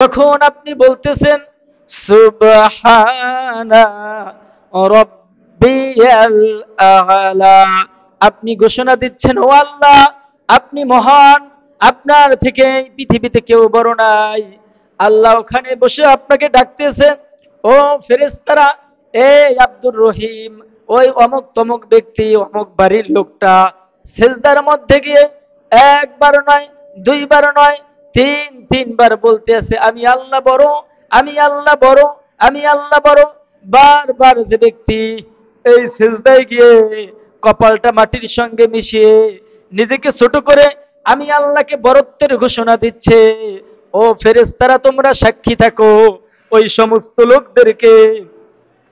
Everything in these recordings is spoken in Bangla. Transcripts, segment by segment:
তখন আপনি বলতেছেন সুবহানা রাব্বিয়াল আ'লা, আপনি ঘোষণা দিচ্ছেন ও আল্লাহ আপনি মহান, আপনার থেকে এই পৃথিবীতে কেউ বড় নাই। আল্লাহ ওখানে বসে আপনাকে ডাকতেছেন, ও ফেরেশতারা, এই আব্দুর রহিম, ওই অমুক তমুক ব্যক্তি অমুক বাড়ির লোকটা সিজদার মধ্যে গিয়ে একবার নয়, দুইবার নয়, তিনবার বলতে আছে আমি আল্লাহ বড়, আমি আল্লাহ বড়, আমি আল্লাহ বড়। বারবার যে ব্যক্তি এই সিজদায় গিয়ে কপালটা মাটির সঙ্গে মিশিয়ে নিজেকে ছোট করে আমি আল্লাহকে বড়ত্বের ঘোষণা দিচ্ছে, ও ফেরেশতারা তোমরা সাক্ষী থাকো, ওই সমস্ত লোকদেরকে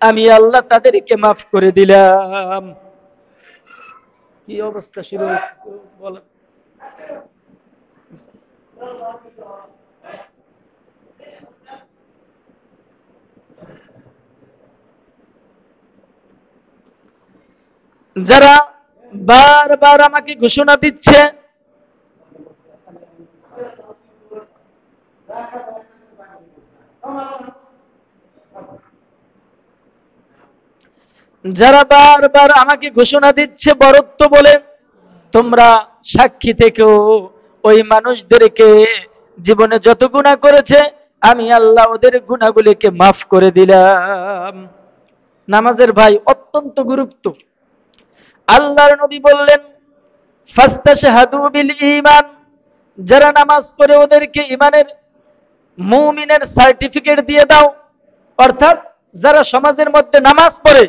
আমি আল্লাহ তাদেরকে মাফ করে দিলাম। কি অবস্থা শুরু হয়েছে বলেন। যারা বারবার আমাকে ঘোষণা দিচ্ছে, যারা বারবার আমাকে ঘোষণা দিচ্ছে বরত্ব বলে, তোমরা সাক্ষী থেকেও ওই মানুষদেরকে জীবনে যত গুনাহ করেছে আমি আল্লাহ ওদের গুনাহগুলিকে মাফ করে দিলাম। নামাজের ভাই অত্যন্ত গুরুত্ব। আল্লাহর নবী বললেন ফাস্তাশহাদু বিল ঈমান, যারা নামাজ পড়ে ওদেরকে ঈমানের মুমিনের সার্টিফিকেট দিয়ে দাও। অর্থাৎ যারা সমাজের মধ্যে নামাজ পড়ে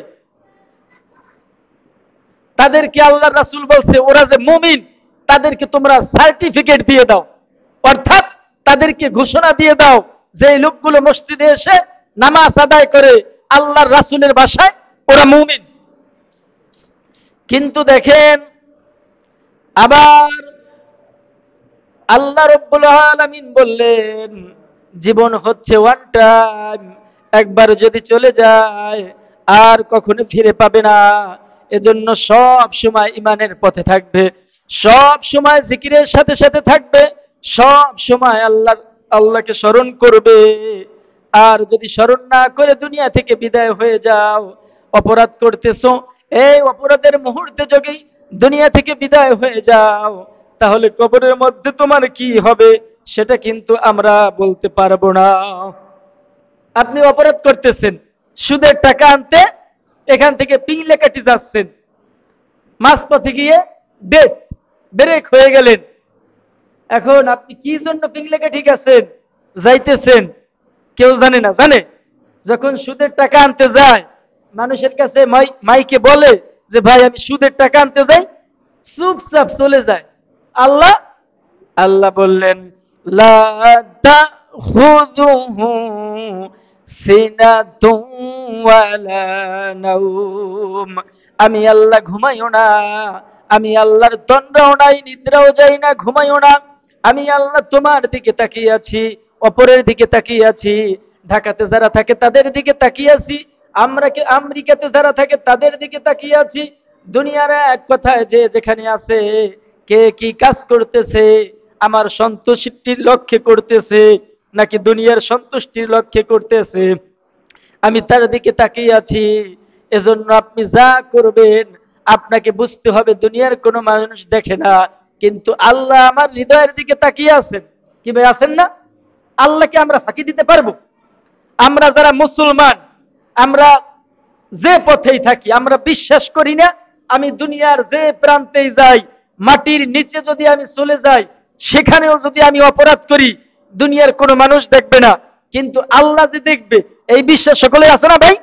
তাদেরকে আল্লাহর রাসূল বলছে ওরা যে মুমিন, তাদেরকে তোমরা সার্টিফিকেট দিয়ে দাও। অর্থাৎ তাদেরকে ঘোষণা দিয়ে দাও যে এই লোকগুলো মসজিদে এসে নামাজ আদায় করে আল্লাহর রাসূলের ভাষায় ওরা মুমিন। কিন্তু দেখেন আবার আল্লাহ রাব্বুল আলামিন বললেন জীবন হচ্ছে ওয়ান টাইম, একবার যদি চলে যায় আর কখনো ফিরে পাবে না। এজন্য সব সময় ঈমানের পথে থাকবে, সব সময় জিকিরের সাথে সাথে থাকবে, সব সময় আল্লাহকে স্মরণ করবে। আর যদি স্মরণ না করে দুনিয়া থেকে বিদায় হয়ে যাও, অপরাধ করতেছো, এই অপরাধের মুহূর্তে যদি দুনিয়া থেকে বিদায় হয়ে যাও, তাহলে কবরের মধ্যে তোমার কি হবে সেটা কিন্তু আমরা বলতে পারবো না। আপনি অপরাধ করতেছেন, সুদের টাকা আনতে এখান থেকে পিংলেকাটি যাচ্ছেন, মাঝপথে গিয়ে ব্রেক হয়ে গেলেন। এখন আপনি কি জন্য পিংলেকাঠি গেছেন, যাইতেছেন, কেউ জানে না। জানে যখন সুদের টাকা আনতে যায় মানুষের কাছে মাইকে বলে যে ভাই আমি সুদের টাকা আনতে যাই, চুপচাপ চলে যায়। আল্লাহ আল্লাহ বললেন লা তাখুযুহু সিনাতুন ওয়ালা নাওম, আমি আল্লাহ ঘুমাইও না, আমি আল্লাহর তন্দ্রাও নাই, নিদ্রাও যাই না, ঘুমাইও না। আমি আল্লাহ তোমার দিকে তাকিয়ে আছি, অপরের দিকে তাকিয়ে আছি, ঢাকাতে যারা থাকে তাদের দিকে তাকিয়ে আছি, আমেরিকাতে যারা থাকে তাদের দিকে তাকিয়ে আছি। দুনিয়ার এক কথায় যে যেখানে আছে কে কি কাজ করতেছে, আমার সন্তুষ্টির লক্ষ্যে করতেছে নাকি দুনিয়ার সন্তুষ্টির লক্ষ্যে করতেছে, আমি তার দিকে তাকিয়ে আছি। এজন্য আপনি যা করবেন আপনাকে বুঝতে হবে দুনিয়ার কোনো মানুষ দেখে না, কিন্তু আল্লাহ আমার হৃদয়ের দিকে তাকিয়ে আছেন। কি ভাই আছেন না? আল্লাহকে আমরা ফাঁকি দিতে পারবো? আমরা যারা মুসলমান, আমরা যে পথেই থাকি, আমরা বিশ্বাস করি না আমি দুনিয়ার যে প্রান্তেই যাই, মাটির নিচে যদি আমি চলে যাই, সেখানেও যদি আমি অপরাধ করি দুনিয়ার কোনো মানুষ দেখবে না, কিন্তু আল্লাহ যে দেখবে, এই বিশ্বাস সকলে আছে না ভাই?